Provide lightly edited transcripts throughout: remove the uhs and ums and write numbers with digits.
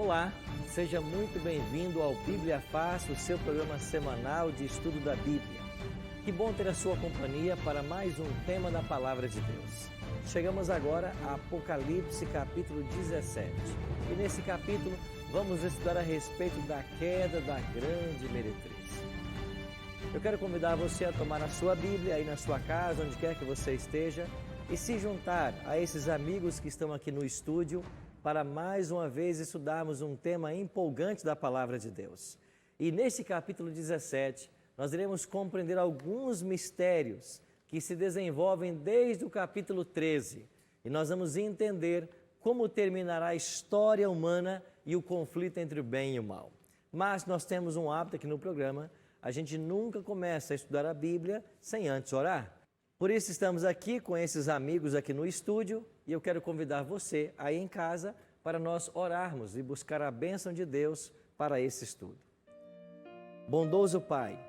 Olá, seja muito bem-vindo ao Bíblia Fácil, o seu programa semanal de estudo da Bíblia. Que bom ter a sua companhia para mais um tema da Palavra de Deus. Chegamos agora a Apocalipse capítulo 17 e nesse capítulo vamos estudar a respeito da queda da grande meretriz. Eu quero convidar você a tomar a sua Bíblia aí na sua casa, onde quer que você esteja, e se juntar a esses amigos que estão aqui no estúdio para mais uma vez estudarmos um tema empolgante da Palavra de Deus. E nesse capítulo 17, nós iremos compreender alguns mistérios que se desenvolvem desde o capítulo 13. E nós vamos entender como terminará a história humana e o conflito entre o bem e o mal. Mas nós temos um hábito aqui no programa, a gente nunca começa a estudar a Bíblia sem antes orar. Por isso estamos aqui com esses amigos aqui no estúdio e eu quero convidar você aí em casa para nós orarmos e buscar a bênção de Deus para esse estudo. Bondoso Pai,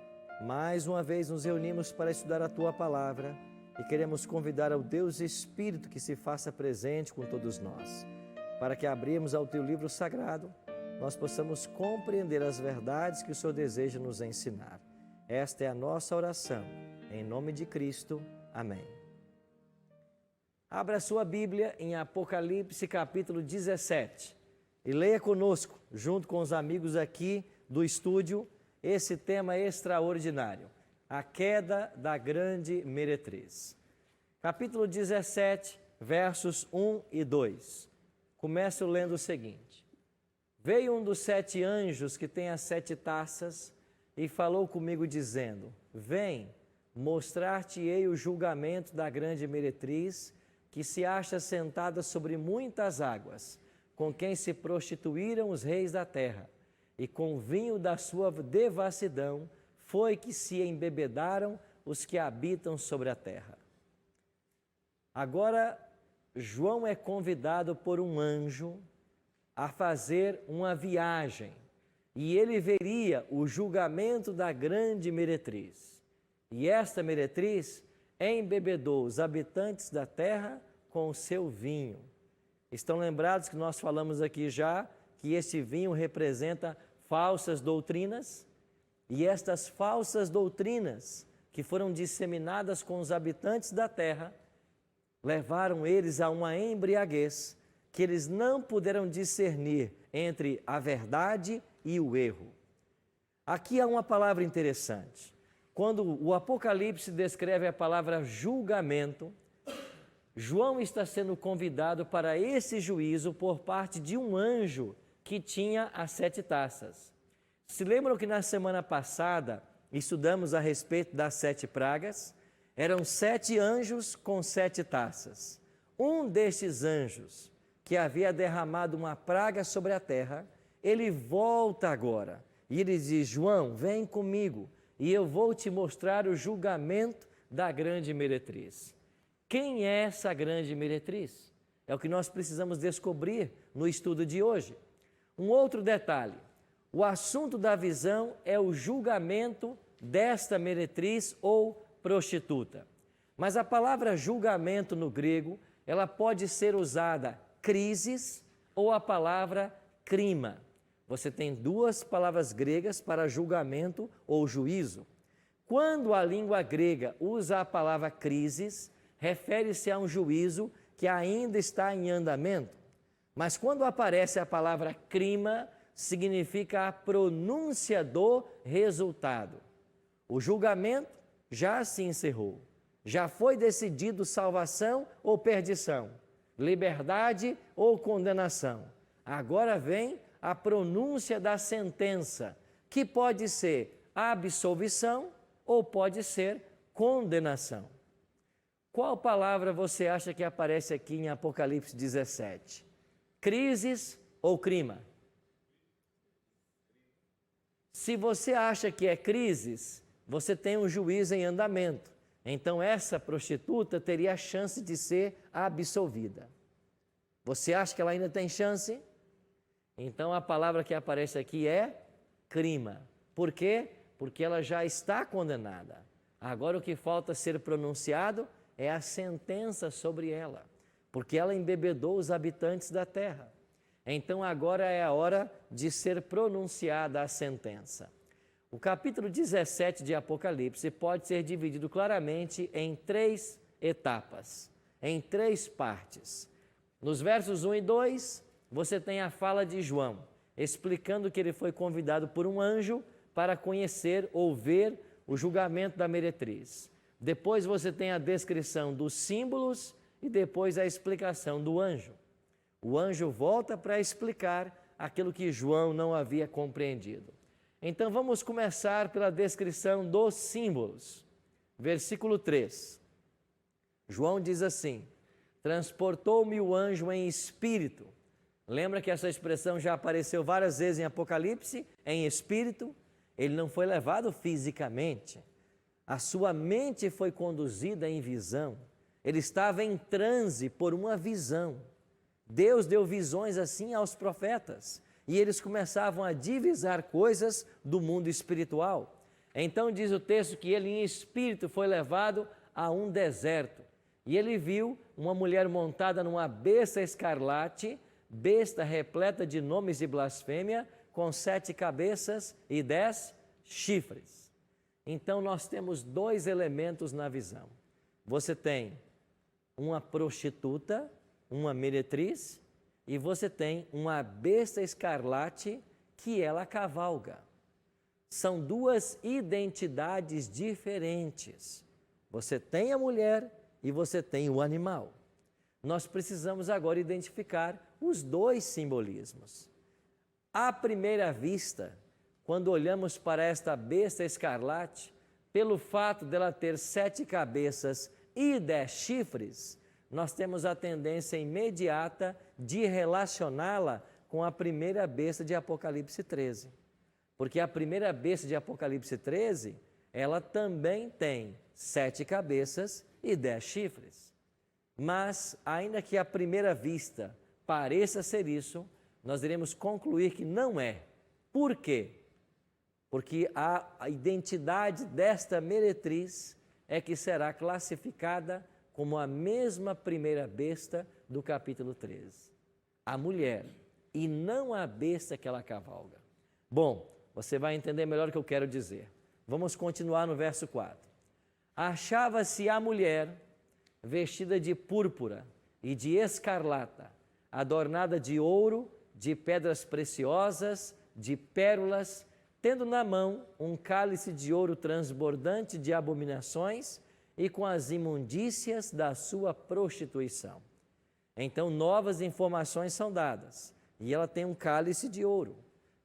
mais uma vez nos reunimos para estudar a Tua Palavra e queremos convidar ao Deus Espírito que se faça presente com todos nós, para que abrimos ao Teu livro sagrado, nós possamos compreender as verdades que o Senhor deseja nos ensinar. Esta é a nossa oração, em nome de Cristo. Amém. Abra sua Bíblia em Apocalipse capítulo 17 e leia conosco, junto com os amigos aqui do estúdio, esse tema extraordinário, a queda da grande meretriz. Capítulo 17, versos 1 e 2. Começo lendo o seguinte: Veio um dos 7 anjos que tem as 7 taças e falou comigo dizendo: Vem, mostrar-te-ei o julgamento da grande meretriz, que se acha sentada sobre muitas águas, com quem se prostituíram os reis da terra, e com o vinho da sua devassidão foi que se embebedaram os que habitam sobre a terra. Agora, João é convidado por um anjo a fazer uma viagem, e ele veria o julgamento da grande meretriz. E esta meretriz embebedou os habitantes da terra com o seu vinho. Estão lembrados que nós falamos aqui já que esse vinho representa falsas doutrinas? E estas falsas doutrinas que foram disseminadas com os habitantes da terra levaram eles a uma embriaguez que eles não puderam discernir entre a verdade e o erro. Aqui há uma palavra interessante. Quando o Apocalipse descreve a palavra julgamento, João está sendo convidado para esse juízo por parte de um anjo que tinha as 7 taças. Se lembram que na semana passada estudamos a respeito das 7 pragas? Eram 7 anjos com 7 taças. Um destes anjos, que havia derramado uma praga sobre a terra, ele volta agora e ele diz: João, vem comigo e eu vou te mostrar o julgamento da grande meretriz. Quem é essa grande meretriz? É o que nós precisamos descobrir no estudo de hoje. Um outro detalhe: o assunto da visão é o julgamento desta meretriz ou prostituta. Mas a palavra julgamento no grego, ela pode ser usada crises ou a palavra crima. Você tem 2 palavras gregas para julgamento ou juízo. Quando a língua grega usa a palavra crises, refere-se a um juízo que ainda está em andamento. Mas quando aparece a palavra crima, significa a pronúncia do resultado. O julgamento já se encerrou. Já foi decidido salvação ou perdição, liberdade ou condenação. Agora vem a pronúncia da sentença, que pode ser absolvição ou pode ser condenação. Qual palavra você acha que aparece aqui em Apocalipse 17? Crises ou crima? Se você acha que é crises, você tem um juízo em andamento. Então essa prostituta teria a chance de ser absolvida. Você acha que ela ainda tem chance? Então a palavra que aparece aqui é crima. Por quê? Porque ela já está condenada. Agora o que falta ser pronunciado é a sentença sobre ela, porque ela embebedou os habitantes da terra. Então agora é a hora de ser pronunciada a sentença. O capítulo 17 de Apocalipse pode ser dividido claramente em 3 etapas, em 3 partes. Nos versos 1 e 2, você tem a fala de João, explicando que ele foi convidado por um anjo para conhecer ou ver o julgamento da meretriz. Depois você tem a descrição dos símbolos e depois a explicação do anjo. O anjo volta para explicar aquilo que João não havia compreendido. Então vamos começar pela descrição dos símbolos. Versículo 3. João diz assim: transportou-me o anjo em espírito. Lembra que essa expressão já apareceu várias vezes em Apocalipse? Em espírito. Ele não foi levado fisicamente. A sua mente foi conduzida em visão. Ele estava em transe por uma visão. Deus deu visões assim aos profetas. E eles começavam a divisar coisas do mundo espiritual. Então diz o texto que ele em espírito foi levado a um deserto. E ele viu uma mulher montada numa besta escarlate, besta repleta de nomes de blasfêmia, com 7 cabeças e 10 chifres. Então nós temos 2 elementos na visão. Você tem uma prostituta, uma meretriz, e você tem uma besta escarlate que ela cavalga. São 2 identidades diferentes. Você tem a mulher e você tem o animal. Nós precisamos agora identificar os 2 simbolismos. À primeira vista, quando olhamos para esta besta escarlate, pelo fato dela ter 7 cabeças e 10 chifres, nós temos a tendência imediata de relacioná-la com a primeira besta de Apocalipse 13. Porque a primeira besta de Apocalipse 13, ela também tem 7 cabeças e 10 chifres. Mas, ainda que à primeira vista pareça ser isso, nós iremos concluir que não é. Por quê? Porque a identidade desta meretriz é que será classificada como a mesma primeira besta do capítulo 13. A mulher, e não a besta que ela cavalga. Bom, você vai entender melhor o que eu quero dizer. Vamos continuar no verso 4. Achava-se a mulher vestida de púrpura e de escarlata, adornada de ouro, de pedras preciosas, de pérolas, tendo na mão um cálice de ouro transbordante de abominações e com as imundícias da sua prostituição. Então, novas informações são dadas. E ela tem um cálice de ouro.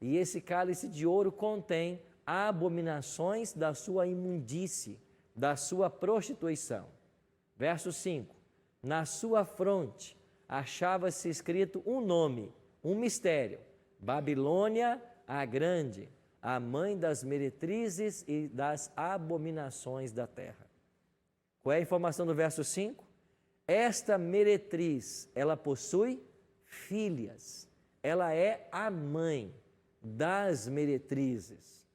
E esse cálice de ouro contém abominações da sua imundície, da sua prostituição. Verso 5. Na sua fronte achava-se escrito um nome, um mistério: Babilônia a Grande, a mãe das meretrizes e das abominações da terra. Qual é a informação do verso 5? Esta meretriz, ela possui filhas. Ela é a mãe das meretrizes.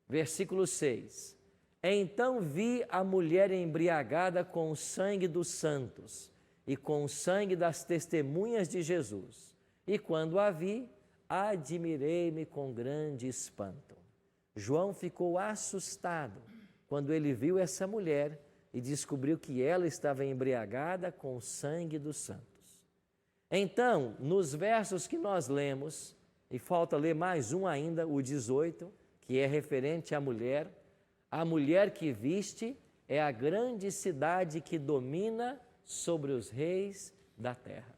Versículo 6. Então vi a mulher embriagada com o sangue dos santos e com o sangue das testemunhas de Jesus. E quando a vi, admirei-me com grande espanto. João ficou assustado quando ele viu essa mulher e descobriu que ela estava embriagada com o sangue dos santos. Então, nos versos que nós lemos, e falta ler mais um ainda, o 18, que é referente à mulher, a mulher que viste é a grande cidade que domina sobre os reis da terra.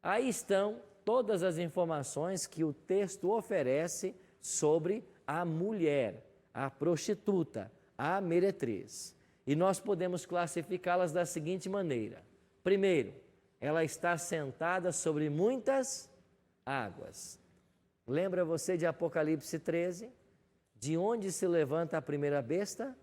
Aí estão todas as informações que o texto oferece sobre a mulher, a prostituta, a meretriz. E nós podemos classificá-las da seguinte maneira. Primeiro, ela está sentada sobre muitas águas. Lembra você de Apocalipse 13? De onde se levanta a primeira besta?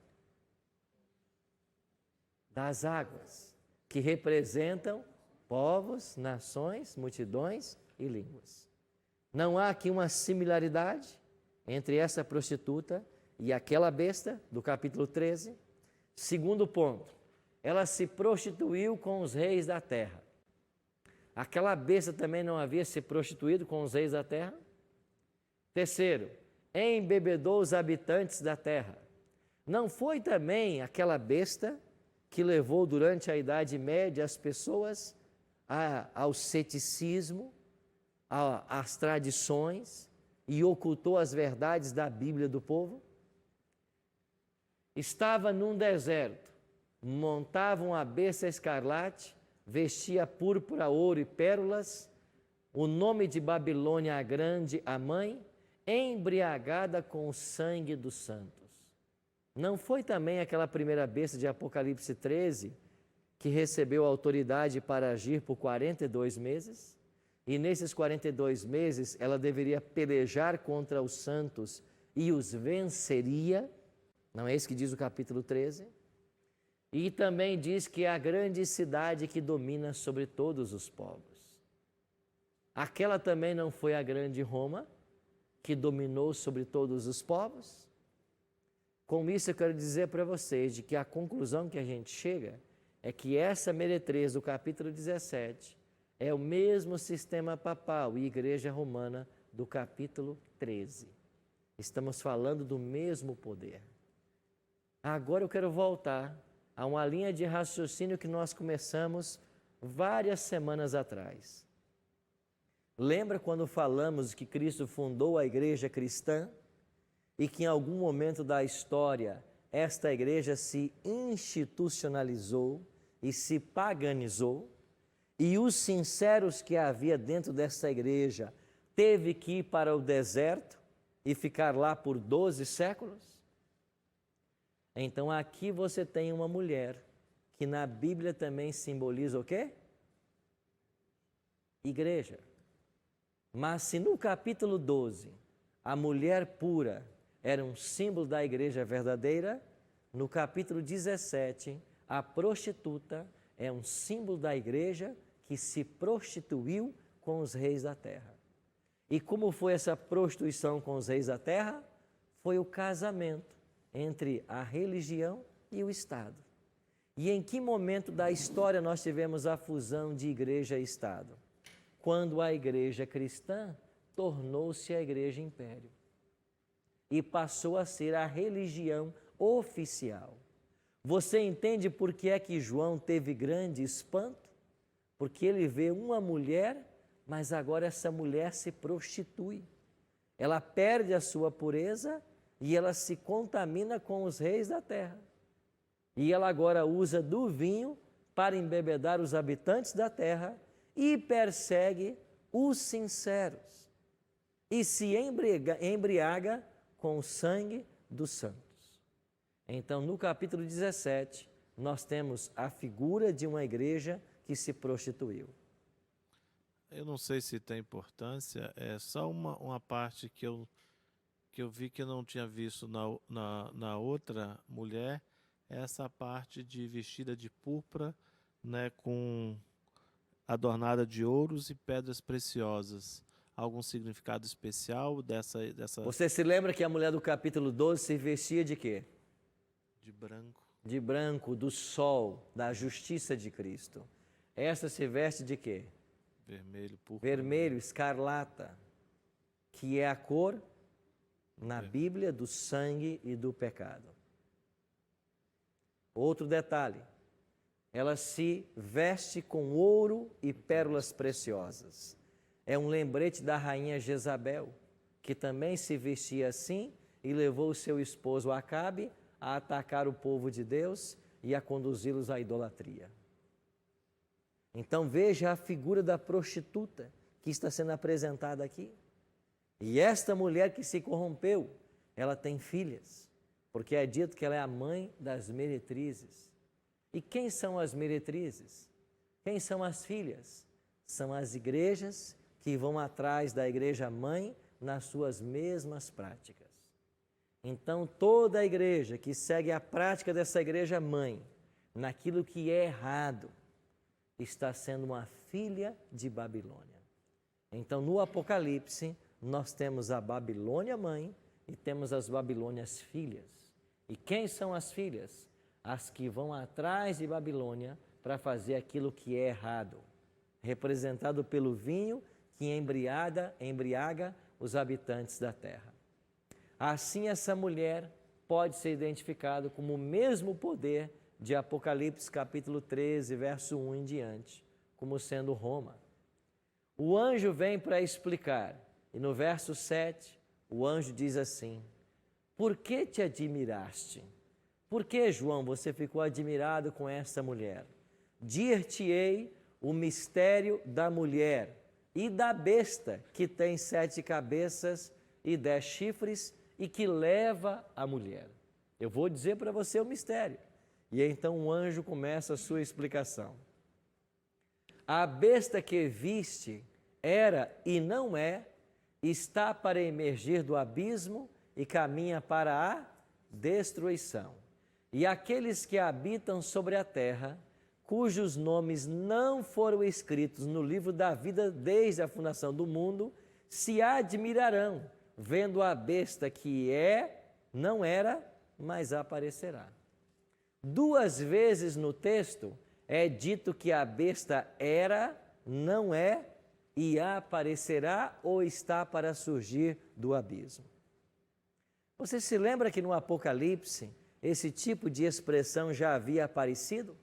Das águas, que representam povos, nações, multidões e línguas. Não há aqui uma similaridade entre essa prostituta e aquela besta do capítulo 13? Segundo ponto, ela se prostituiu com os reis da terra. Aquela besta também não havia se prostituído com os reis da terra? Terceiro, embebedou os habitantes da terra. Não foi também aquela besta que levou durante a Idade Média as pessoas ao ceticismo, às tradições e ocultou as verdades da Bíblia do povo? Estava num deserto, montava uma besta escarlate, vestia púrpura, ouro e pérolas, o nome de Babilônia a Grande, a mãe, embriagada com o sangue dos santos. Não foi também aquela primeira besta de Apocalipse 13 que recebeu autoridade para agir por 42 meses? E nesses 42 meses ela deveria pelejar contra os santos e os venceria? Não é isso que diz o capítulo 13? E também diz que é a grande cidade que domina sobre todos os povos. Aquela também não foi a grande Roma, que dominou sobre todos os povos? Com isso eu quero dizer para vocês de que a conclusão que a gente chega é que essa meretriz do capítulo 17 é o mesmo sistema papal e igreja romana do capítulo 13. Estamos falando do mesmo poder. Agora eu quero voltar a uma linha de raciocínio que nós começamos várias semanas atrás. Lembra quando falamos que Cristo fundou a igreja cristã e que em algum momento da história esta igreja se institucionalizou e se paganizou? E os sinceros que havia dentro dessa igreja teve que ir para o deserto e ficar lá por 12 séculos? Então aqui você tem uma mulher que na Bíblia também simboliza o quê? Igreja. Mas se no capítulo 12 a mulher pura era um símbolo da igreja verdadeira, no capítulo 17 a prostituta é um símbolo da igreja que se prostituiu com os reis da terra. E como foi essa prostituição com os reis da terra? Foi o casamento entre a religião e o Estado. E em que momento da história nós tivemos a fusão de igreja e Estado? Quando a igreja cristã tornou-se a igreja império e passou a ser a religião oficial. Você entende por que é que João teve grande espanto? Porque ele vê uma mulher, mas agora essa mulher se prostitui. Ela perde a sua pureza e ela se contamina com os reis da terra. E ela agora usa do vinho para embebedar os habitantes da terra e persegue os sinceros. E se embriaga com o sangue dos santos. Então, no capítulo 17, nós temos a figura de uma igreja que se prostituiu. Eu não sei se tem importância, é só uma parte que eu vi que eu não tinha visto na outra mulher, essa parte de vestida de púrpura, né, com adornada de ouros e pedras preciosas. Algum significado especial dessa... Você se lembra que a mulher do capítulo 12 se vestia de quê? De branco. De branco, do sol, da justiça de Cristo. Essa se veste de quê? Vermelho, púrpura. Vermelho, escarlata, que é a cor, na Bíblia, do sangue e do pecado. Outro detalhe, ela se veste com ouro e pérolas preciosas. É um lembrete da rainha Jezabel, que também se vestia assim e levou o seu esposo Acabe a atacar o povo de Deus e a conduzi-los à idolatria. Então veja a figura da prostituta que está sendo apresentada aqui. E esta mulher que se corrompeu, ela tem filhas, porque é dito que ela é a mãe das meretrizes. E quem são as meretrizes? Quem são as filhas? São as igrejas que vão atrás da igreja mãe nas suas mesmas práticas. Então, toda a igreja que segue a prática dessa igreja mãe, naquilo que é errado, está sendo uma filha de Babilônia. Então, no Apocalipse, nós temos a Babilônia mãe e temos as Babilônias filhas. E quem são as filhas? As que vão atrás de Babilônia para fazer aquilo que é errado. representado pelo vinho que embriaga os habitantes da terra. Assim, essa mulher pode ser identificada como o mesmo poder de Apocalipse capítulo 13, verso 1 em diante, como sendo Roma. O anjo vem para explicar, e no verso 7, o anjo diz assim: por que te admiraste? Por que, João, você ficou admirado com esta mulher? Dir-te-ei o mistério da mulher e da besta que tem 7 cabeças e 10 chifres e que leva a mulher. Eu vou dizer para você o mistério. E então o anjo começa a sua explicação. A besta que viste era e não é, está para emergir do abismo e caminha para a destruição. E aqueles que habitam sobre a terra, cujos nomes não foram escritos no livro da vida desde a fundação do mundo, se admirarão, vendo a besta que não era, mas aparecerá. 2 vezes no texto é dito que a besta era, não é e aparecerá ou está para surgir do abismo. Você se lembra que no Apocalipse esse tipo de expressão já havia aparecido?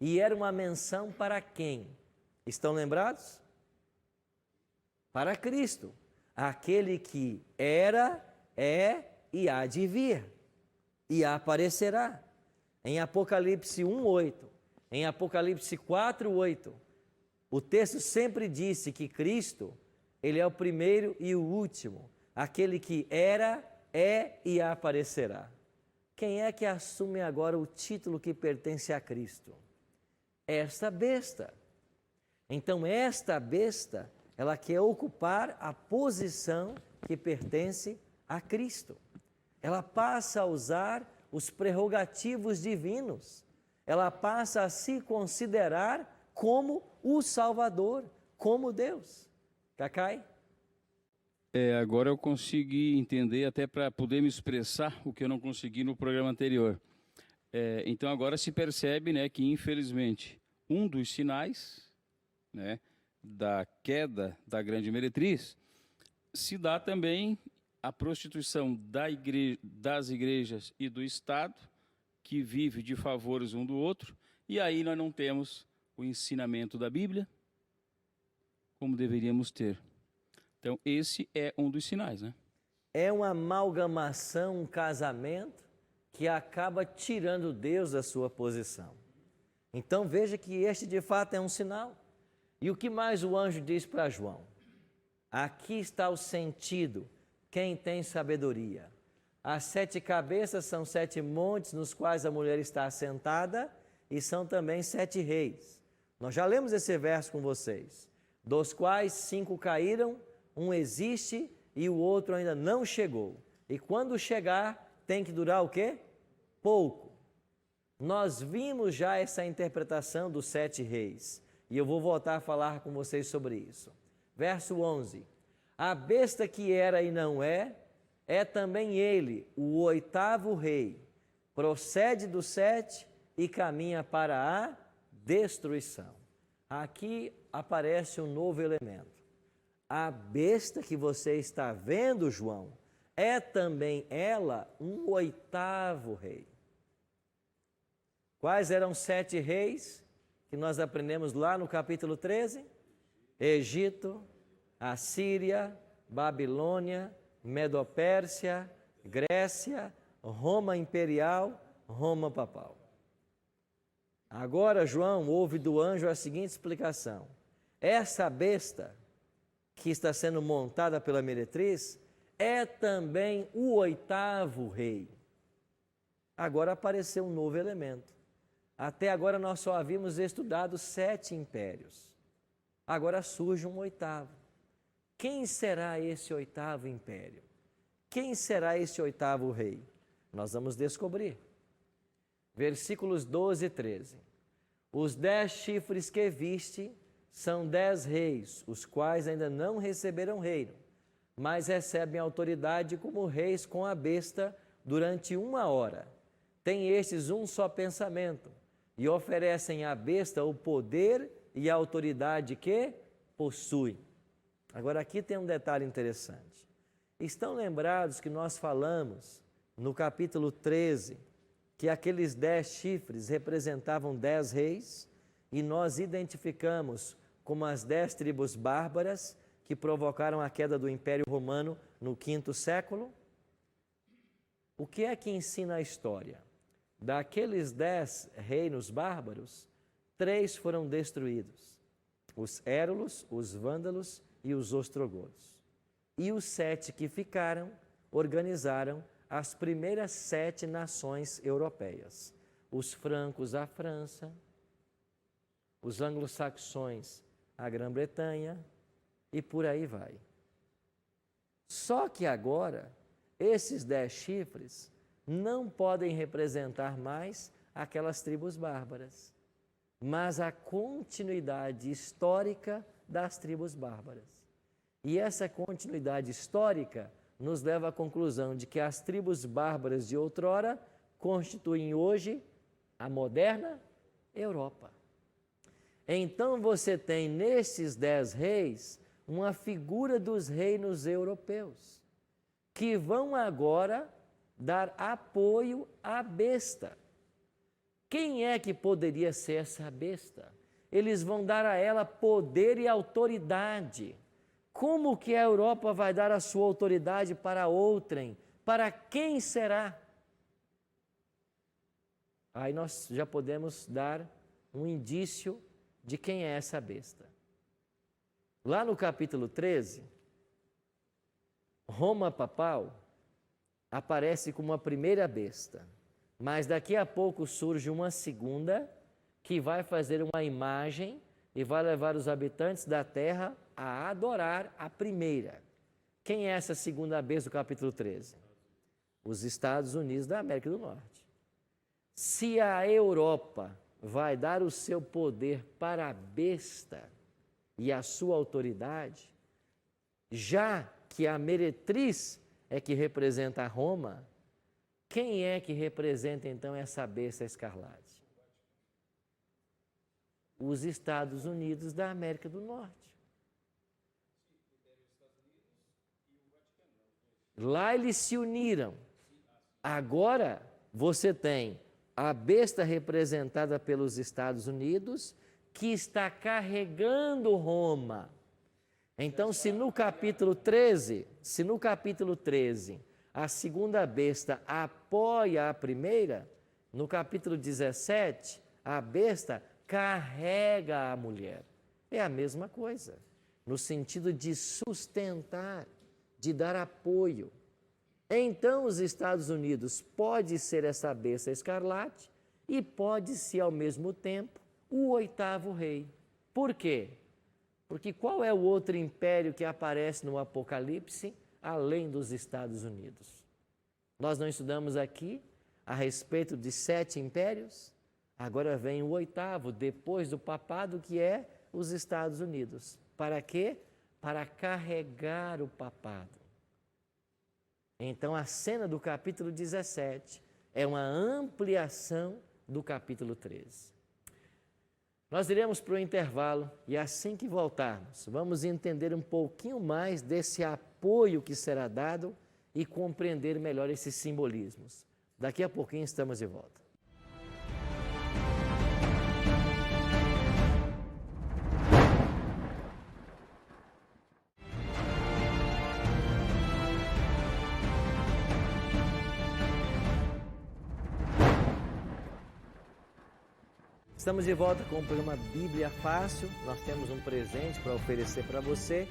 E era uma menção para quem? Estão lembrados? Para Cristo, aquele que era, é e há de vir, e aparecerá. Em Apocalipse 1:8, em Apocalipse 4:8, o texto sempre disse que Cristo, ele é o primeiro e o último, aquele que era, é e aparecerá. Quem é que assume agora o título que pertence a Cristo? Esta besta. Então, esta besta, ela quer ocupar a posição que pertence a Cristo. Ela passa a usar os prerrogativos divinos. Ela passa a se considerar como o Salvador, como Deus. Cacai? Agora eu consegui entender, até para poder me expressar o que eu não consegui no programa anterior. Então agora se percebe, né, que infelizmente um dos sinais, né, da queda da grande meretriz se dá também a prostituição das igrejas e do Estado, que vive de favores um do outro, e aí nós não temos o ensinamento da Bíblia como deveríamos ter. Então, esse é um dos sinais, né? É uma amalgamação, um casamento que acaba tirando Deus da sua posição. Então, veja que este de fato é um sinal. E o que mais o anjo diz para João? Aqui está o sentido, quem tem sabedoria. As 7 cabeças são 7 montes nos quais a mulher está assentada e são também 7 reis. Nós já lemos esse verso com vocês, dos quais 5 caíram, um existe e o outro ainda não chegou. E quando chegar, tem que durar o quê? Pouco. Nós vimos já essa interpretação dos 7 reis. E eu vou voltar a falar com vocês sobre isso. Verso 11. A besta que era e não é também ele, o 8º rei. Procede do 7 e caminha para a destruição. Aqui aparece um novo elemento. A besta que você está vendo, João, é também ela um 8º rei. Quais eram 7 reis que nós aprendemos lá no capítulo 13? Egito, Assíria, Babilônia, Medopérsia, Grécia, Roma imperial, Roma papal. Agora, João ouve do anjo a seguinte explicação. Essa besta que está sendo montada pela meretriz é também o 8º rei. Agora apareceu um novo elemento. Até agora nós só havíamos estudado 7 impérios. Agora surge um 8º. Quem será esse 8º império? Quem será esse 8º rei? Nós vamos descobrir. Versículos 12 e 13. Os 10 chifres que viste são 10 reis, os quais ainda não receberam reino, mas recebem autoridade como reis com a besta durante 1 hora. Tem estes um só pensamento e oferecem à besta o poder e a autoridade que possui. Agora aqui tem um detalhe interessante. Estão lembrados que nós falamos no capítulo 13 que aqueles 10 chifres representavam 10 reis e nós identificamos como as 10 tribos bárbaras que provocaram a queda do Império Romano no quinto século? O que é que ensina a história? Daqueles 10 reinos bárbaros, 3 foram destruídos: os érulos, os vândalos e os ostrogodos. E os 7 que ficaram organizaram as primeiras 7 nações europeias: os francos, a França, os anglo-saxões, a Grã-Bretanha, e por aí vai. Só que agora, esses 10 chifres não podem representar mais aquelas tribos bárbaras, mas a continuidade histórica das tribos bárbaras. E essa continuidade histórica nos leva à conclusão de que as tribos bárbaras de outrora constituem hoje a moderna Europa. Então você tem nesses 10 reis uma figura dos reinos europeus, que vão agora dar apoio à besta. Quem é que poderia ser essa besta? Eles vão dar a ela poder e autoridade. Como que a Europa vai dar a sua autoridade para outrem? Para quem será? Aí nós já podemos dar um indício de quem é essa besta. Lá no capítulo 13, Roma papal aparece como a primeira besta, mas daqui a pouco surge uma segunda que vai fazer uma imagem e vai levar os habitantes da terra a adorar a primeira. Quem é essa segunda besta do capítulo 13? Os Estados Unidos da América do Norte. Se a Europa vai dar o seu poder para a besta e a sua autoridade, já que a meretriz é que representa a Roma, quem é que representa então essa besta escarlate? Os Estados Unidos da América do Norte. Lá eles se uniram. Agora você tem a besta representada pelos Estados Unidos, que está carregando Roma. Então, se no capítulo 13, a segunda besta apoia a primeira, no capítulo 17, a besta carrega a mulher. É a mesma coisa, no sentido de sustentar, de dar apoio. Então, os Estados Unidos pode ser essa besta escarlate e pode ser, ao mesmo tempo, o 8º rei. Por quê? Porque qual é o outro império que aparece no Apocalipse, além dos Estados Unidos? Nós não estudamos aqui a respeito de 7 impérios? Agora vem o 8º, depois do papado, que é os Estados Unidos. Para quê? Para carregar o papado. Então, a cena do capítulo 17 é uma ampliação do capítulo 13. Nós iremos para o intervalo e assim que voltarmos, vamos entender um pouquinho mais desse apoio que será dado e compreender melhor esses simbolismos. Daqui a pouquinho estamos de volta. Estamos de volta com o programa Bíblia Fácil. Nós temos um presente para oferecer para você.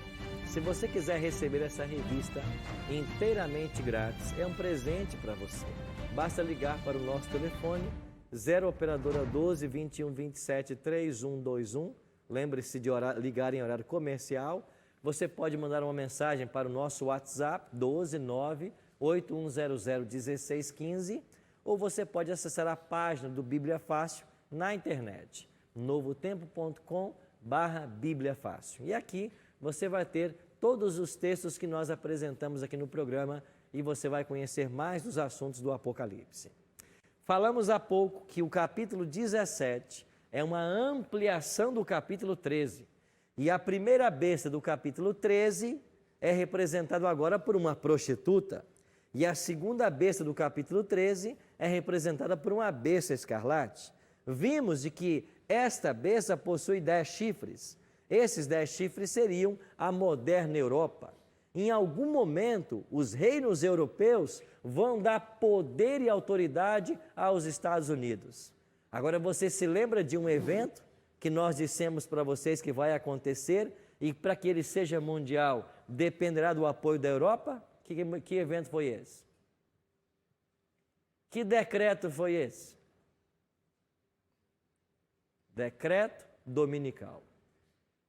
Se você quiser receber essa revista inteiramente grátis, é um presente para você. Basta ligar para o nosso telefone 0 operadora 12 21 27 3121. Lembre-se de ligar em horário comercial. Você pode mandar uma mensagem para o nosso WhatsApp 12 9 8100 1615 ou você pode acessar a página do Bíblia Fácil na internet, novotempo.com/Bíblia Fácil. E aqui você vai ter todos os textos que nós apresentamos aqui no programa e você vai conhecer mais dos assuntos do Apocalipse. Falamos há pouco que o capítulo 17 é uma ampliação do capítulo 13. E a primeira besta do capítulo 13 é representada agora por uma prostituta. E a segunda besta do capítulo 13 é representada por uma besta escarlate. Vimos de que esta besta possui 10 chifres. Esses 10 chifres seriam a moderna Europa. Em algum momento, os reinos europeus vão dar poder e autoridade aos Estados Unidos. Agora, você se lembra de um evento que nós dissemos para vocês que vai acontecer e para que ele seja mundial dependerá do apoio da Europa? Que evento foi esse? Que decreto foi esse? Decreto dominical.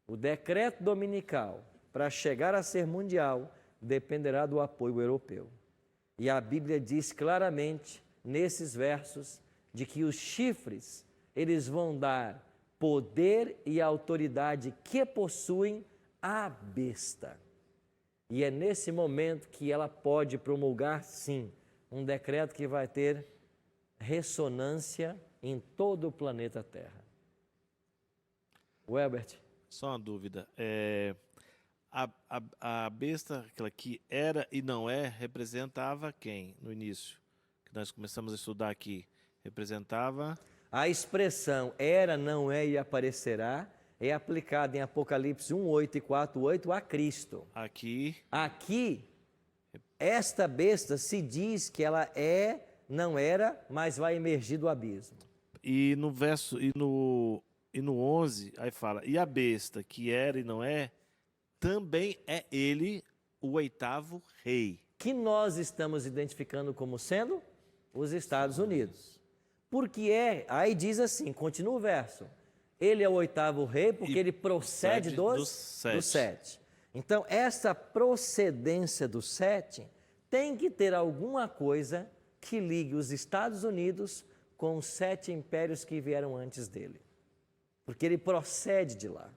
O decreto dominical, para chegar a ser mundial, dependerá do apoio europeu. E a Bíblia diz claramente, nesses versos, de que os chifres, eles vão dar poder e autoridade que possuem à besta. E é nesse momento que ela pode promulgar, sim, um decreto que vai ter ressonância em todo o planeta Terra. Welbert. Só uma dúvida. A besta, aquela que era e não é, representava quem no início? Que nós começamos a estudar aqui. Representava... A expressão era, não é e aparecerá é aplicada em Apocalipse 1:8 e 4:8 a Cristo. Aqui, esta besta se diz que ela é, não era, mas vai emergir do abismo. e no verso, e no 11, aí fala, e a besta que era e não é, também é ele o 8º rei. Que nós estamos identificando como sendo os Estados Unidos. Porque aí diz assim, continua o verso, ele é o 8º rei porque ele procede dos 7. Então, essa procedência do 7 tem que ter alguma coisa que ligue os Estados Unidos com os 7 impérios que vieram antes dele. Porque ele procede de lá.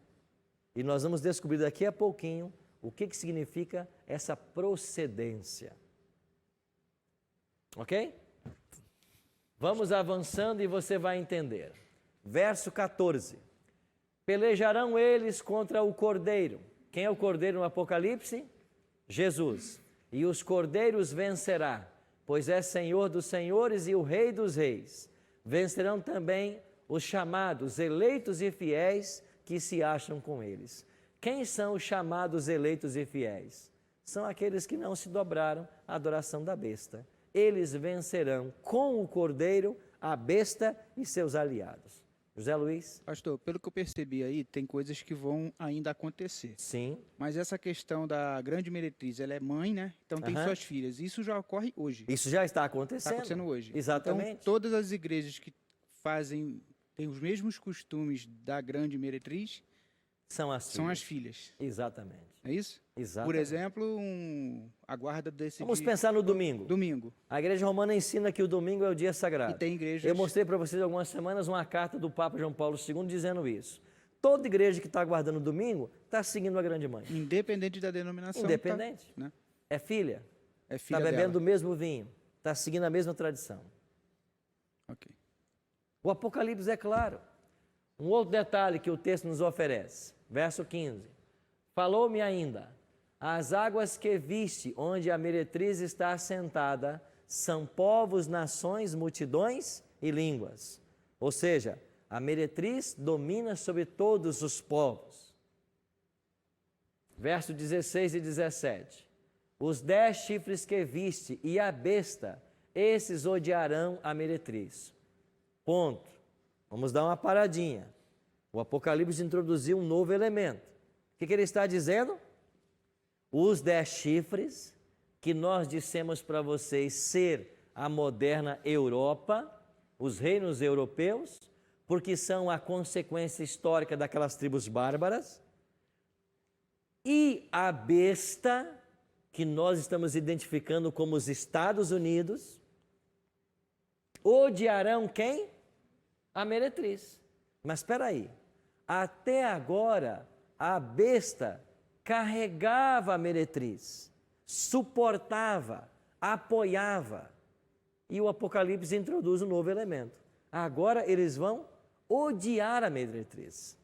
E nós vamos descobrir daqui a pouquinho o que significa essa procedência. Ok? Vamos avançando e você vai entender. Verso 14. Pelejarão eles contra o Cordeiro. Quem é o Cordeiro no Apocalipse? Jesus. E os cordeiros vencerá, pois é Senhor dos senhores e o Rei dos reis. Vencerão também os chamados, eleitos e fiéis que se acham com eles. Quem são os chamados, eleitos e fiéis? São aqueles que não se dobraram à adoração da besta. Eles vencerão com o Cordeiro, a besta e seus aliados. José Luiz? Pastor, pelo que eu percebi aí, tem coisas que vão ainda acontecer. Sim. Mas essa questão da grande meretriz, ela é mãe, né? Então tem suas filhas. Isso já ocorre hoje. Isso já está acontecendo. Está acontecendo hoje. Exatamente. Então, todas as igrejas que têm os mesmos costumes da grande meretriz, são as filhas. Exatamente. É isso? Exatamente. Por exemplo, a guarda desse Vamos pensar no domingo. Domingo. A Igreja Romana ensina que o domingo é o dia sagrado. E tem igrejas... Eu mostrei para vocês há algumas semanas uma carta do Papa João Paulo II dizendo isso. Toda igreja que está guardando o domingo está seguindo a grande mãe. Independente da denominação. Independente. Tá, né? É filha. É filha Está bebendo dela. do mesmo vinho. Está seguindo a mesma tradição. Ok. O Apocalipse é claro. Um outro detalhe que o texto nos oferece. Verso 15. Falou-me ainda, as águas que viste, onde a meretriz está assentada, são povos, nações, multidões e línguas. Ou seja, a meretriz domina sobre todos os povos. Verso 16 e 17. Os 10 chifres que viste e a besta, esses odiarão a meretriz. Ponto. Vamos dar uma paradinha. O Apocalipse introduziu um novo elemento. O que ele está dizendo? Os 10 chifres, que nós dissemos para vocês ser a moderna Europa, os reinos europeus, porque são a consequência histórica daquelas tribos bárbaras, e a besta, que nós estamos identificando como os Estados Unidos, odiarão quem? A meretriz. Mas espera aí, até agora a besta carregava a meretriz, suportava, apoiava. E o Apocalipse introduz um novo elemento. Agora eles vão odiar a meretriz.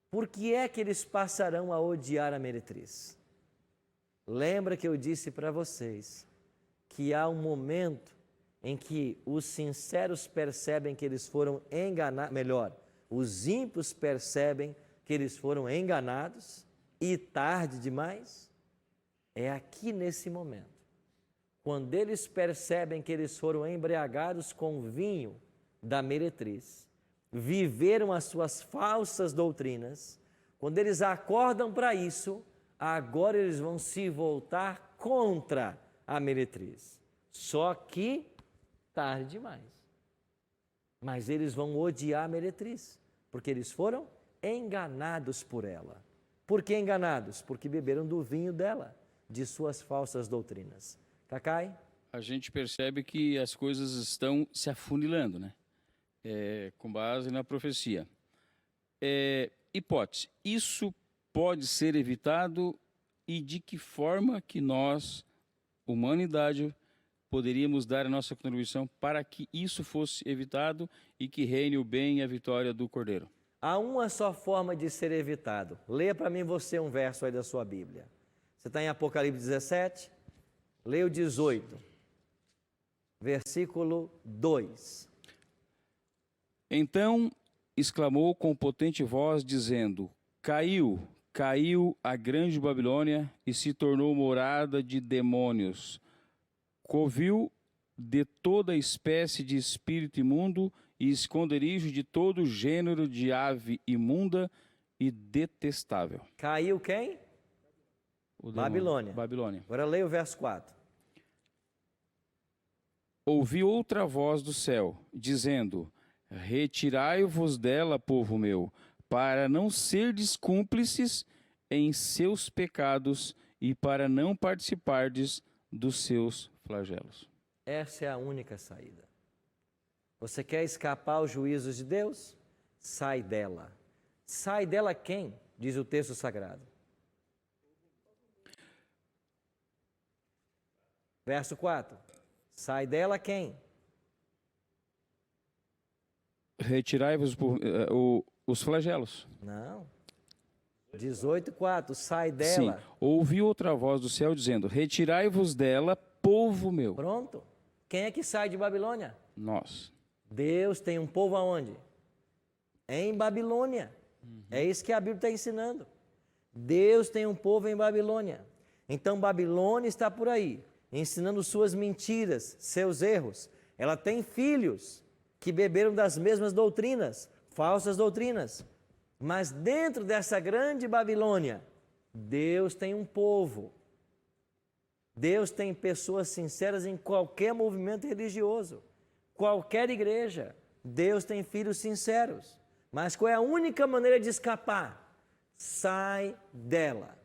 Por que é que eles passarão a odiar a meretriz? Lembra que eu disse para vocês que há um momento em que os sinceros percebem que eles foram enganados, melhor, os ímpios percebem que eles foram enganados e tarde demais? É aqui nesse momento, quando eles percebem que eles foram embriagados com o vinho da meretriz, viveram as suas falsas doutrinas, quando eles acordam para isso, agora eles vão se voltar contra a meretriz. Só que tarde demais. Mas eles vão odiar a meretriz, porque eles foram enganados por ela. Por que enganados? Porque beberam do vinho dela, de suas falsas doutrinas. Cacai? A gente percebe que as coisas estão se afunilando, né? Com base na profecia. Hipótese, isso pode ser evitado e de que forma que nós, humanidade, poderíamos dar a nossa contribuição para que isso fosse evitado e que reine o bem e a vitória do Cordeiro? Há uma só forma de ser evitado. Leia para mim você um verso aí da sua Bíblia. Você está em Apocalipse 17? Leia o 18, versículo 2. Então exclamou com potente voz, dizendo: Caiu, caiu a grande Babilônia e se tornou morada de demônios, covil de toda espécie de espírito imundo e esconderijo de todo gênero de ave imunda e detestável. Caiu quem? Babilônia. Babilônia. Agora leia o verso 4. Ouvi outra voz do céu, dizendo: Retirai-vos dela, povo meu, para não serdes cúmplices em seus pecados e para não participardes dos seus flagelos. Essa é a única saída. Você quer escapar aos juízos de Deus? Sai dela. Sai dela quem? Diz o texto sagrado. Verso 4. Sai dela quem? Retirai-vos os flagelos. Não. 18:4. Sai dela. Sim. Ouvi outra voz do céu dizendo: Retirai-vos dela, povo meu. Pronto. Quem é que sai de Babilônia? Nós. Deus tem um povo aonde? Em Babilônia. É isso que a Bíblia está ensinando. Deus tem um povo em Babilônia. Então Babilônia está por aí, ensinando suas mentiras, seus erros. Ela tem filhos que beberam das mesmas doutrinas, falsas doutrinas. Mas dentro dessa grande Babilônia, Deus tem um povo. Deus tem pessoas sinceras em qualquer movimento religioso, qualquer igreja. Deus tem filhos sinceros. Mas qual é a única maneira de escapar? Sai dela.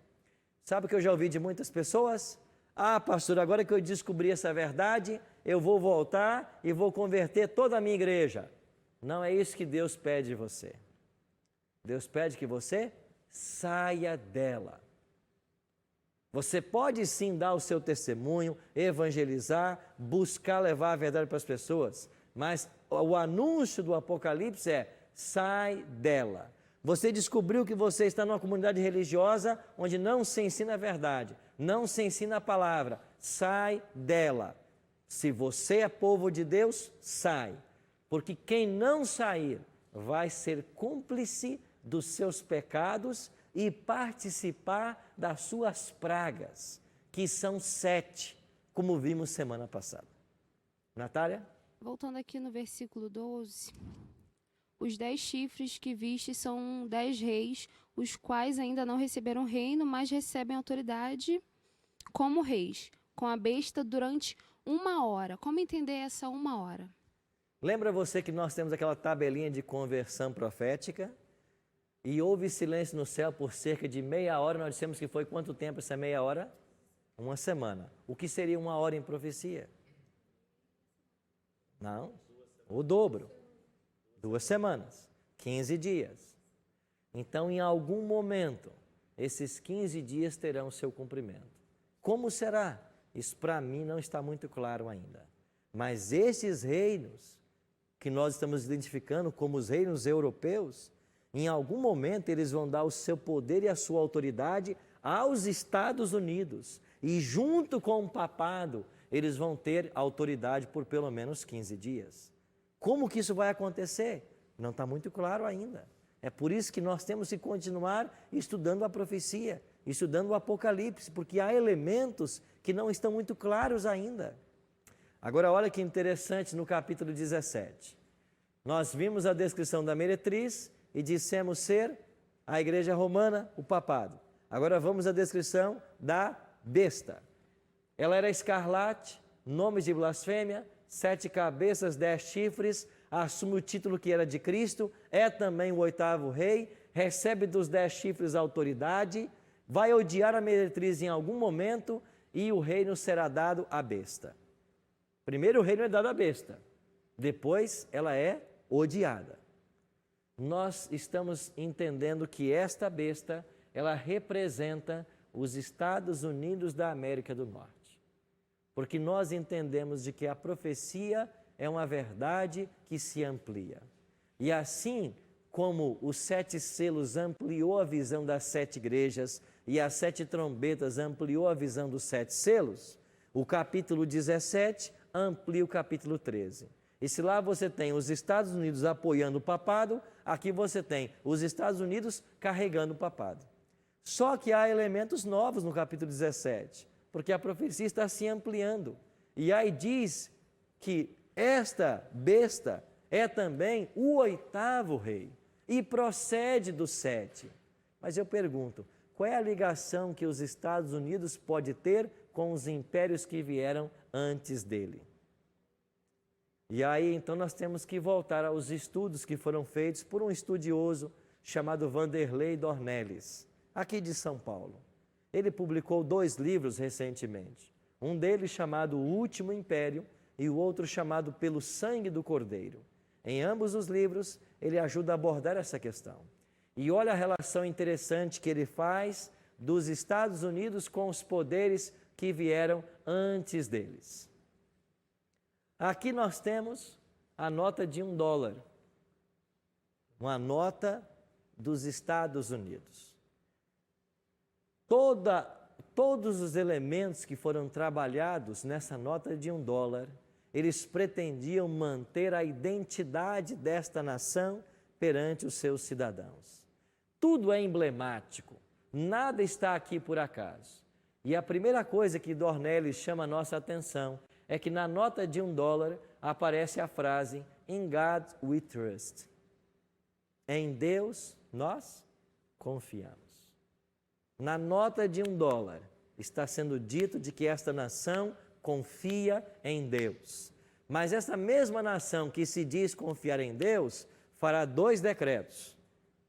Sabe o que eu já ouvi de muitas pessoas? Ah, pastor, agora que eu descobri essa verdade, eu vou voltar e vou converter toda a minha igreja. Não é isso que Deus pede de você. Deus pede que você saia dela. Você pode sim dar o seu testemunho, evangelizar, buscar levar a verdade para as pessoas, mas o anúncio do Apocalipse é: sai dela. Você descobriu que você está numa comunidade religiosa onde não se ensina a verdade, não se ensina a palavra. Sai dela. Se você é povo de Deus, sai. Porque quem não sair vai ser cúmplice dos seus pecados e participar das suas pragas, que são 7, como vimos semana passada. Natália? Voltando aqui no versículo 12. Os 10 chifres que viste são 10 reis, os quais ainda não receberam reino, mas recebem autoridade como reis, com a besta durante 1 hora. Como entender essa 1 hora? Lembra você que nós temos aquela tabelinha de conversão profética? E houve silêncio no céu por cerca de meia hora. Nós dissemos que foi quanto tempo essa meia hora? 1 semana. O que seria 1 hora em profecia? Não, o dobro. 2 semanas, 15 dias. Então, em algum momento, esses 15 dias terão seu cumprimento. Como será? Isso para mim não está muito claro ainda. Mas esses reinos que nós estamos identificando como os reinos europeus, em algum momento eles vão dar o seu poder e a sua autoridade aos Estados Unidos. E junto com o papado, eles vão ter autoridade por pelo menos 15 dias. Como que isso vai acontecer? Não está muito claro ainda. É por isso que nós temos que continuar estudando a profecia, estudando o Apocalipse, porque há elementos que não estão muito claros ainda. Agora, olha que interessante no capítulo 17. Nós vimos a descrição da meretriz e dissemos ser a igreja romana, o papado. Agora vamos à descrição da besta. Ela era escarlate, nomes de blasfêmia, 7 cabeças, 10 chifres, assume o título que era de Cristo, é também o 8º rei, recebe dos 10 chifres a autoridade, vai odiar a meretriz em algum momento e o reino será dado à besta. Primeiro o reino é dado à besta, depois ela é odiada. Nós estamos entendendo que esta besta, ela representa os Estados Unidos da América do Norte. Porque nós entendemos de que a profecia é uma verdade que se amplia. E assim como os 7 selos ampliou a visão das 7 igrejas e as 7 trombetas ampliou a visão dos 7 selos, o capítulo 17 amplia o capítulo 13. E se lá você tem os Estados Unidos apoiando o papado, aqui você tem os Estados Unidos carregando o papado. Só que há elementos novos no capítulo 17, porque a profecia está se ampliando. E aí diz que esta besta é também o 8º rei e procede dos 7. Mas eu pergunto, qual é a ligação que os Estados Unidos pode ter com os impérios que vieram antes dele? E aí, então, nós temos que voltar aos estudos que foram feitos por um estudioso chamado Vanderlei Dornelles, aqui de São Paulo. Ele publicou 2 livros recentemente. Um deles chamado O Último Império e o outro chamado Pelo Sangue do Cordeiro. Em ambos os livros, ele ajuda a abordar essa questão. E olha a relação interessante que ele faz dos Estados Unidos com os poderes que vieram antes deles. Aqui nós temos a nota de $1, uma nota dos Estados Unidos. Todos os elementos que foram trabalhados nessa nota de $1, eles pretendiam manter a identidade desta nação perante os seus cidadãos. Tudo é emblemático, nada está aqui por acaso. E a primeira coisa que Dornelles chama a nossa atenção é que na nota de $1 aparece a frase In God we trust. Em Deus nós confiamos. Na nota de $1 está sendo dito de que esta nação confia em Deus. Mas essa mesma nação que se diz confiar em Deus fará 2 decretos.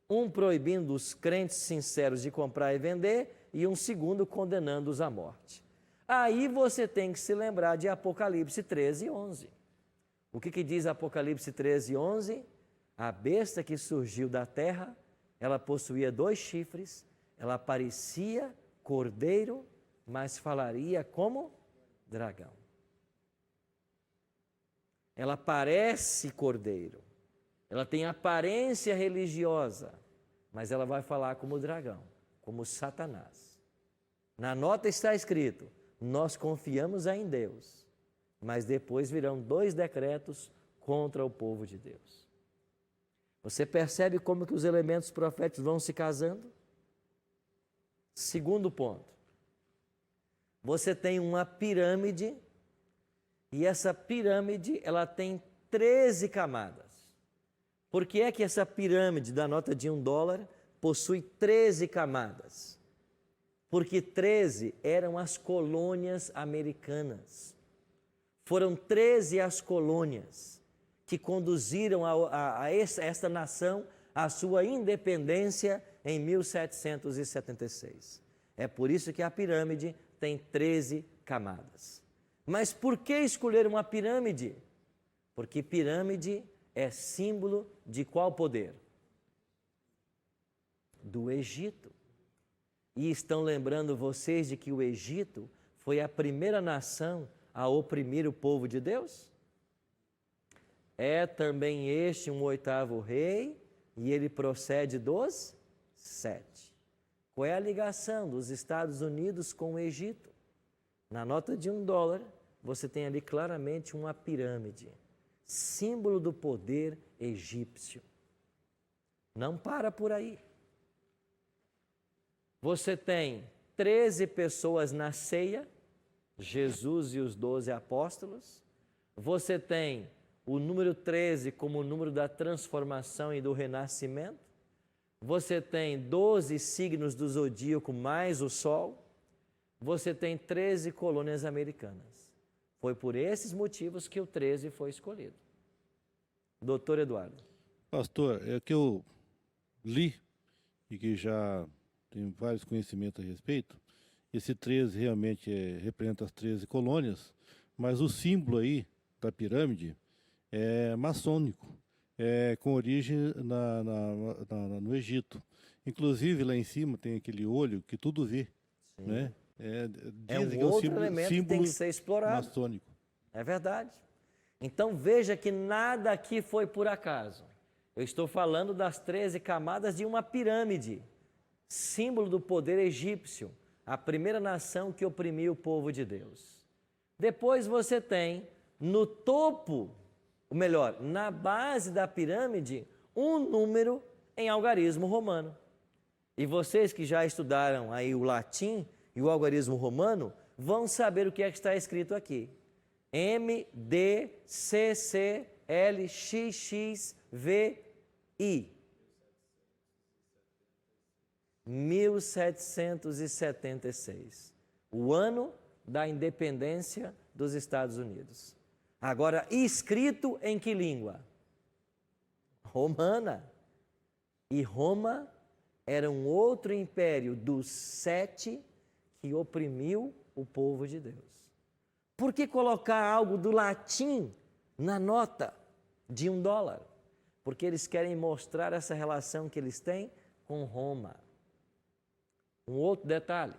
Um proibindo os crentes sinceros de comprar e vender e um segundo condenando-os à morte. Aí você tem que se lembrar de Apocalipse 13:11. O que diz Apocalipse 13:11? A besta que surgiu da terra, ela possuía 2 chifres, ela parecia cordeiro, mas falaria como dragão. Ela parece cordeiro, ela tem aparência religiosa, mas ela vai falar como dragão, como Satanás. Na nota está escrito, nós confiamos em Deus, mas depois virão 2 decretos contra o povo de Deus. Você percebe como que os elementos proféticos vão se casando? Segundo ponto, você tem uma pirâmide e essa pirâmide ela tem 13 camadas. Por que é que essa pirâmide da nota de $1 possui 13 camadas? Porque 13 eram as colônias americanas. Foram 13 as colônias que conduziram a esta nação à sua independência em 1776. É por isso que a pirâmide tem 13 camadas. Mas por que escolher uma pirâmide? Porque pirâmide é símbolo de qual poder? Do Egito. E estão lembrando vocês de que o Egito foi a primeira nação a oprimir o povo de Deus? É também este um oitavo rei, e ele procede dos 7. Qual é a ligação dos Estados Unidos com o Egito? Na nota de $1, você tem ali claramente uma pirâmide, símbolo do poder egípcio. Não para por aí. Você tem 13 pessoas na ceia, Jesus e os 12 apóstolos. Você tem o número 13 como o número da transformação e do renascimento. Você tem 12 signos do zodíaco mais o Sol. Você tem 13 colônias americanas. Foi por esses motivos que o 13 foi escolhido. Doutor Eduardo. Pastor, é que eu li e que já tenho vários conhecimentos a respeito. Esse 13 realmente representa as 13 colônias, mas o símbolo aí da pirâmide é maçônico, com origem no Egito. Inclusive, lá em cima tem aquele olho que tudo vê. Sim. Né? É Dizem um que outro elemento que tem símbolo que ser explorado. maçônico. É verdade. Então veja que nada aqui foi por acaso. Eu estou falando das 13 camadas de uma pirâmide, símbolo do poder egípcio, a primeira nação que oprimiu o povo de Deus. Depois você tem no topo, ou melhor, na base da pirâmide, um número em algarismo romano. E vocês que já estudaram aí o latim e o algarismo romano vão saber o que é que está escrito aqui. M, D, C, C, L, X, X, V, I. 1776. O ano da independência dos Estados Unidos. Agora, escrito em que língua? Romana. E Roma era um outro império dos 7 que oprimiu o povo de Deus. Por que colocar algo do latim na nota de $1? Porque eles querem mostrar essa relação que eles têm com Roma. Um outro detalhe.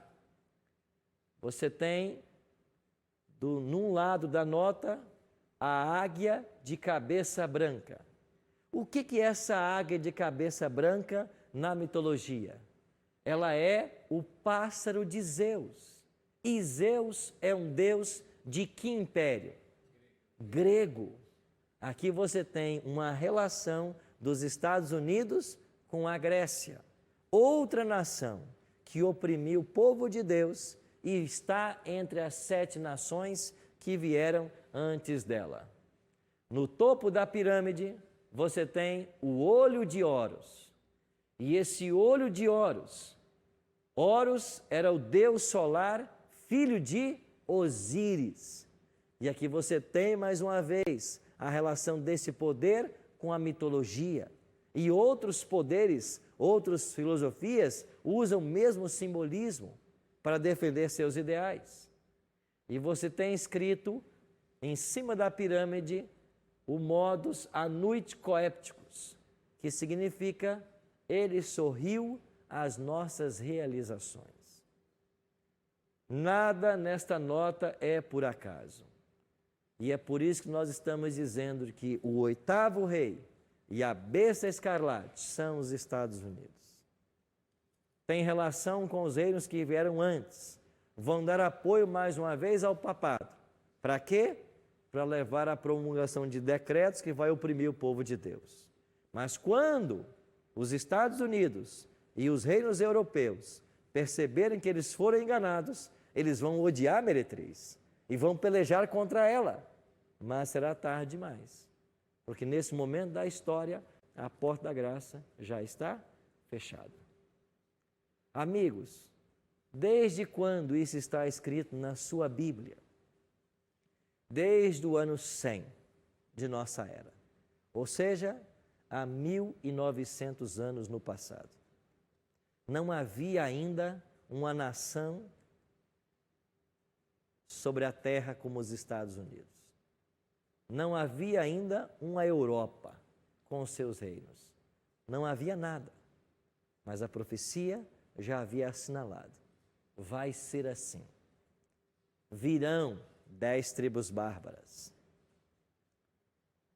Você tem, num lado da nota, a águia de cabeça branca. O que é essa águia de cabeça branca na mitologia? Ela é o pássaro de Zeus. E Zeus é um deus de que império? Grego. Aqui você tem uma relação dos Estados Unidos com a Grécia. Outra nação que oprimiu o povo de Deus e está entre as 7 nações que vieram antes dela. No topo da pirâmide, você tem o olho de Horus. E esse olho de Horus, Horus era o deus solar, filho de Osíris. E aqui você tem, mais uma vez, a relação desse poder com a mitologia. E outros poderes, outras filosofias, usam o mesmo simbolismo para defender seus ideais. E você tem escrito, em cima da pirâmide, o modus anuit coepticus, que significa ele sorriu às nossas realizações. Nada nesta nota é por acaso. E é por isso que nós estamos dizendo que o 8º rei e a besta escarlate são os Estados Unidos. Tem relação com os reinos que vieram antes. Vão dar apoio mais uma vez ao papado. Para quê? Para levar à promulgação de decretos que vai oprimir o povo de Deus. Mas quando os Estados Unidos e os reinos europeus perceberem que eles foram enganados, eles vão odiar a meretriz e vão pelejar contra ela. Mas será tarde demais, porque nesse momento da história, a porta da graça já está fechada. Amigos, desde quando isso está escrito na sua Bíblia? Desde o ano 100 de nossa era, ou seja, há 1900 anos no passado. Não havia ainda uma nação sobre a terra como os Estados Unidos. Não havia ainda uma Europa com os seus reinos. Não havia nada. Mas a profecia já havia assinalado. Vai ser assim. Virão 10 tribos bárbaras.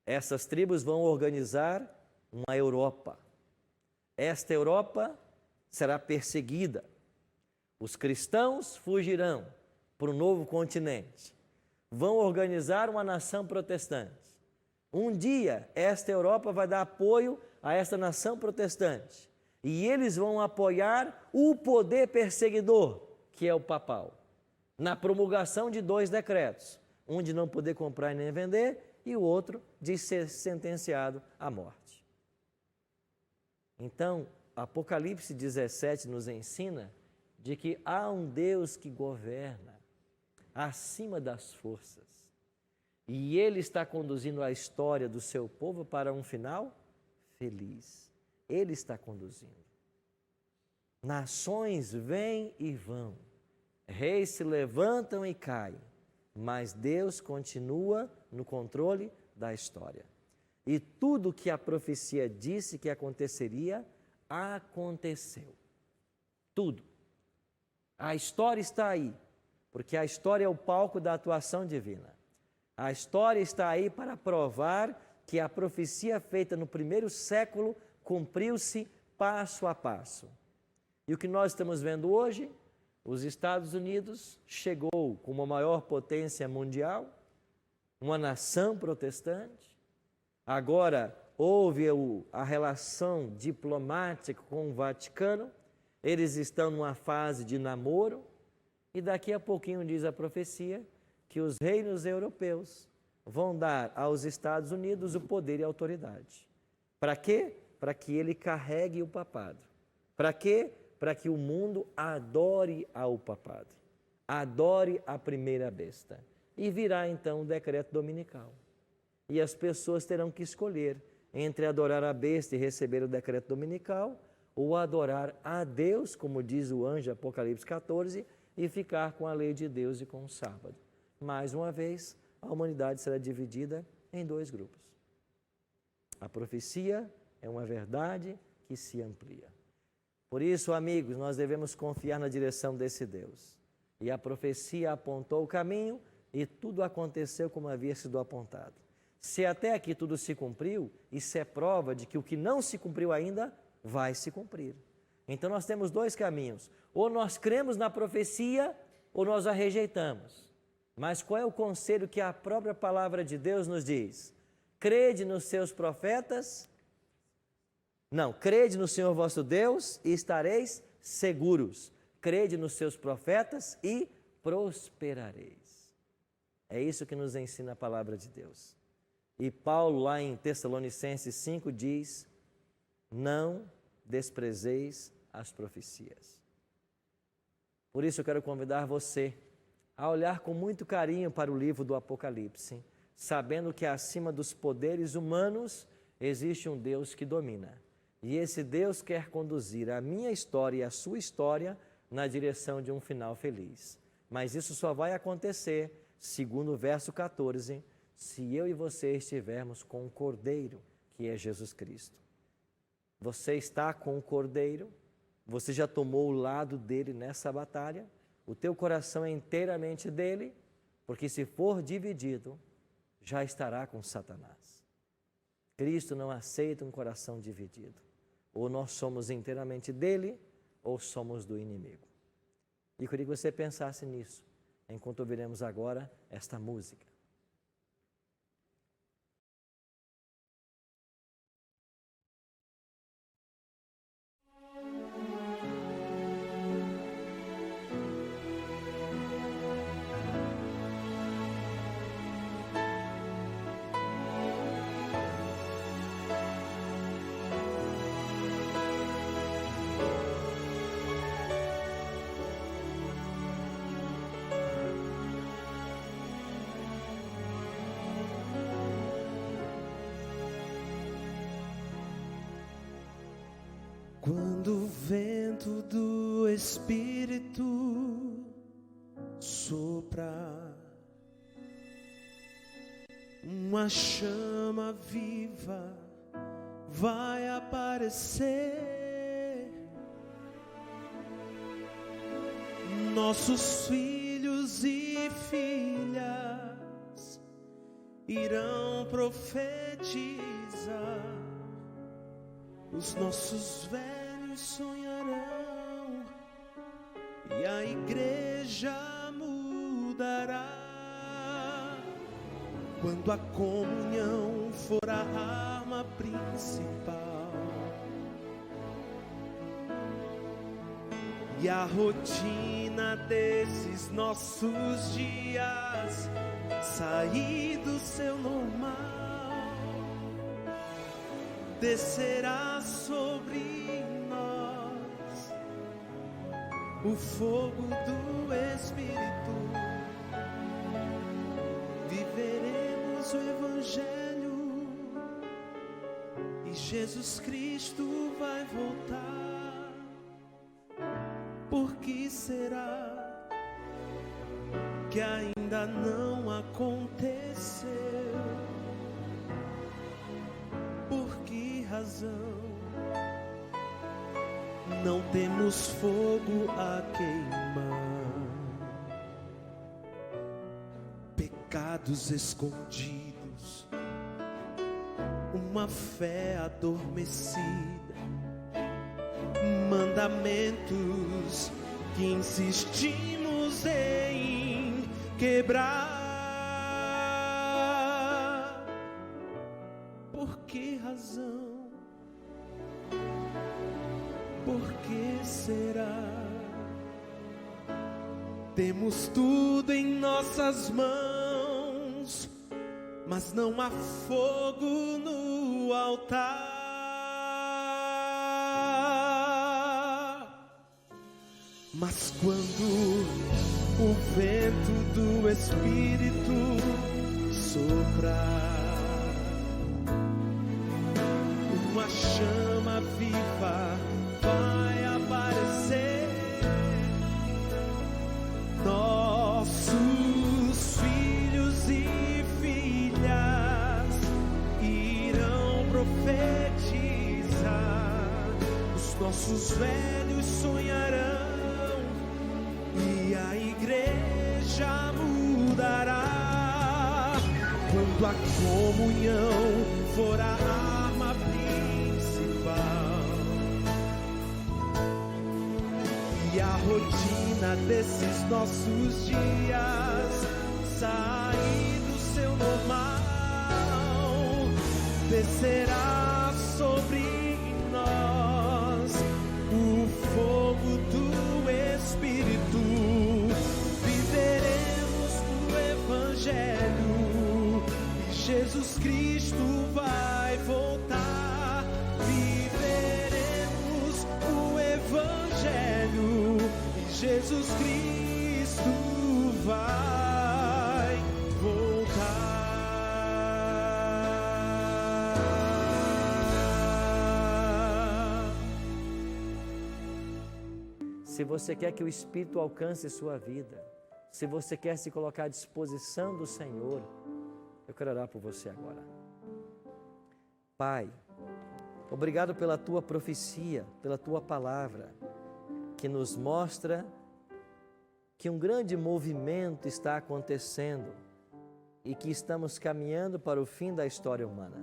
Essas tribos vão organizar uma Europa. Esta Europa será perseguida. Os cristãos fugirão para um novo continente. Vão organizar uma nação protestante. Um dia, esta Europa vai dar apoio a esta nação protestante. E eles vão apoiar o poder perseguidor, que é o papal, na promulgação de 2 decretos. Um de não poder comprar e nem vender, e o outro de ser sentenciado à morte. Então, Apocalipse 17 nos ensina de que há um Deus que governa acima das forças. E Ele está conduzindo a história do seu povo para um final feliz. Ele está conduzindo. Nações vêm e vão. Reis se levantam e caem. Mas Deus continua no controle da história. E tudo que a profecia disse que aconteceria, aconteceu. Tudo. A história está aí, porque a história é o palco da atuação divina. A história está aí para provar que a profecia feita no primeiro século cumpriu-se passo a passo. E o que nós estamos vendo hoje? Os Estados Unidos chegou como a maior potência mundial, uma nação protestante. Agora houve a relação diplomática com o Vaticano, eles estão numa fase de namoro, e daqui a pouquinho diz a profecia que os reinos europeus vão dar aos Estados Unidos o poder e a autoridade. Para quê? Para que ele carregue o papado. Para quê? Para que o mundo adore ao papado, adore a primeira besta. E virá então o decreto dominical. E as pessoas terão que escolher entre adorar a besta e receber o decreto dominical, ou adorar a Deus, como diz o anjo Apocalipse 14, e ficar com a lei de Deus e com o sábado. Mais uma vez, a humanidade será dividida em 2 grupos. A profecia é uma verdade que se amplia. Por isso, amigos, nós devemos confiar na direção desse Deus. E a profecia apontou o caminho e tudo aconteceu como havia sido apontado. Se até aqui tudo se cumpriu, isso é prova de que o que não se cumpriu ainda vai se cumprir. Então nós temos 2 caminhos. Ou nós cremos na profecia ou nós a rejeitamos. Mas qual é o conselho que a própria palavra de Deus nos diz? Crede nos seus profetas. Não, crede no Senhor vosso Deus e estareis seguros. Crede nos seus profetas e prosperareis. É isso que nos ensina a palavra de Deus. E Paulo, lá em Tessalonicenses 5, diz: não desprezeis as profecias. Por isso eu quero convidar você a olhar com muito carinho para o livro do Apocalipse, sabendo que acima dos poderes humanos existe um Deus que domina. E esse Deus quer conduzir a minha história e a sua história na direção de um final feliz. Mas isso só vai acontecer, segundo o verso 14, se eu e você estivermos com o Cordeiro, que é Jesus Cristo. Você está com o Cordeiro? Você já tomou o lado dele nessa batalha? O teu coração é inteiramente dele? Porque se for dividido, já estará com Satanás. Cristo não aceita um coração dividido. Ou nós somos inteiramente dele, ou somos do inimigo. E eu queria que você pensasse nisso, enquanto ouviremos agora esta música. Quando o vento do Espírito soprar, uma chama viva vai aparecer. Nossos filhos e filhas irão profetizar, os nossos velhos sonharão e a igreja mudará. Quando a comunhão for a arma principal e a rotina desses nossos dias sair do seu normal, descerá sobre nós o fogo do Espírito. Viveremos o Evangelho e Jesus Cristo vai voltar. Por que será que ainda não aconteceu? Por que razão não temos fogo a queimar? Pecados escondidos, uma fé adormecida, mandamentos que insistimos em quebrar. Por que razão? Por que será? Temos tudo em nossas mãos, mas não há fogo no altar. Mas quando o vento do Espírito soprar, uma chama viva vai aparecer. Nossos filhos e filhas irão profetizar, os nossos velhos sonharão e a igreja mudará. Quando a comunhão for a arma principal e a rotina desses nossos dias sair do seu normal, descerá sobre nós o fogo do Espírito. Viveremos o Evangelho e Jesus Cristo vai voltar. Viveremos o Evangelho e Jesus Cristo vai voltar. Se você quer que o Espírito alcance sua vida, se você quer se colocar à disposição do Senhor, eu quero orar por você agora. Pai, obrigado pela Tua profecia, pela Tua palavra, que nos mostra que um grande movimento está acontecendo e que estamos caminhando para o fim da história humana.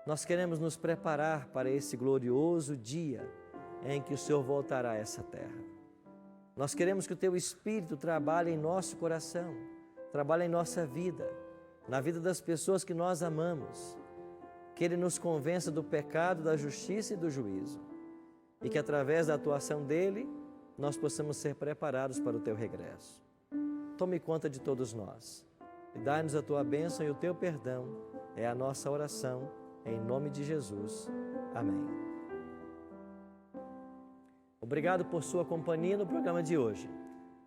Nós queremos nos preparar para esse glorioso dia em que o Senhor voltará a essa terra. Nós queremos que o Teu Espírito trabalhe em nosso coração, trabalhe em nossa vida, na vida das pessoas que nós amamos, que Ele nos convença do pecado, da justiça e do juízo, e que através da atuação dEle, nós possamos ser preparados para o Teu regresso. Tome conta de todos nós e dá-nos a Tua bênção e o Teu perdão, é a nossa oração, em nome de Jesus. Amém. Obrigado por sua companhia no programa de hoje.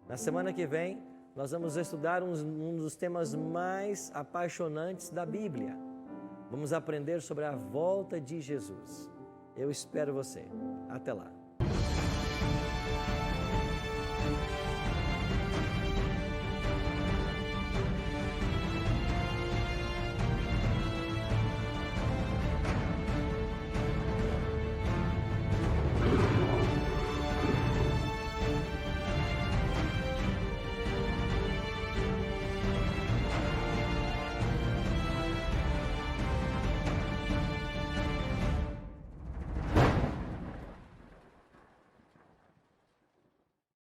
Na semana que vem, nós vamos estudar um dos temas mais apaixonantes da Bíblia. Vamos aprender sobre a volta de Jesus. Eu espero você. Até lá.